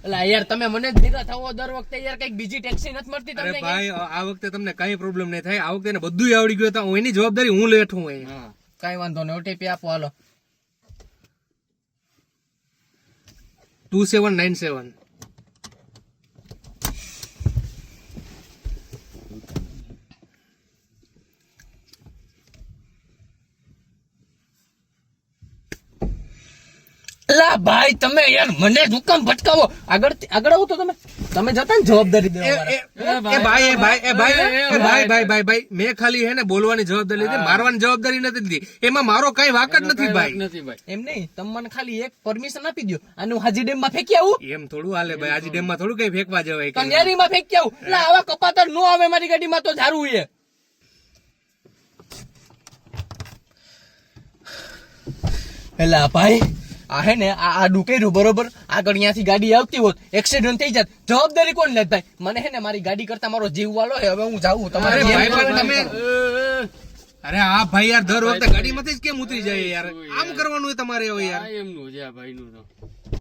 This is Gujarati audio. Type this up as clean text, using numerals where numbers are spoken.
એટલે યાર તમે મને જ ભેગા થવો દર વખતે યાર કઈક બીજી ટેક્સી નથી મળતી અરે તમને ભાઈ આ વખતે તમને કઈ પ્રોબ્લેમ નહીં થાય. આ વખતે એને બધું આવડી ગયું હતું. એની જવાબદારી હું લેઠું હોય. કઈ વાંધો નહીં ઓટીપી આપો હાલો 2797. લા ભાઈ તમે યાર મને જ હુકમ ભટકાવો. આગળ આવો તો તમે જતા ને જવાબદારી ભાઈ મેં ખાલી હે ને બોલવાની જવાબદારી લીધી, મારવાની જવાબદારી નથી લીધી. એમાં મારો કઈ વાક જ નથી ભાઈ. એમ નહીં, તમે મને ખાલી એક પરમિશન આપી દો અને હું હાજી ડેમ માં ફેંકી આવું. એમ થોડું હાલે ભાઈ. આજે ડેમ માં થોડું કઈ ફેંકવા જવાય. કન્યારી માં ફેંકી આવું. લા આવા કપાતર નો આવે મારી ગાડીમાં તો ધારું છે. એલા ભાઈ આ હે ને આ ડુકેરું બરોબર. આગળ ત્યાંથી ગાડી આવતી હોત, એક્સિડન્ટ થઈ જાત, જવાબદારી કોણ લેત ભાઈ? મને હે ને મારી ગાડી કરતા મારો જીવ વાલો હે. હવે હું જાઉં તમારે અરે હા ભાઈ યાર દર વખતે ગાડીમાંથી જ કેમ ઉતરી જાય યાર? આમ કરવાનું હોય તમારે હવે યાર. એમનું છે આ ભાઈનું તો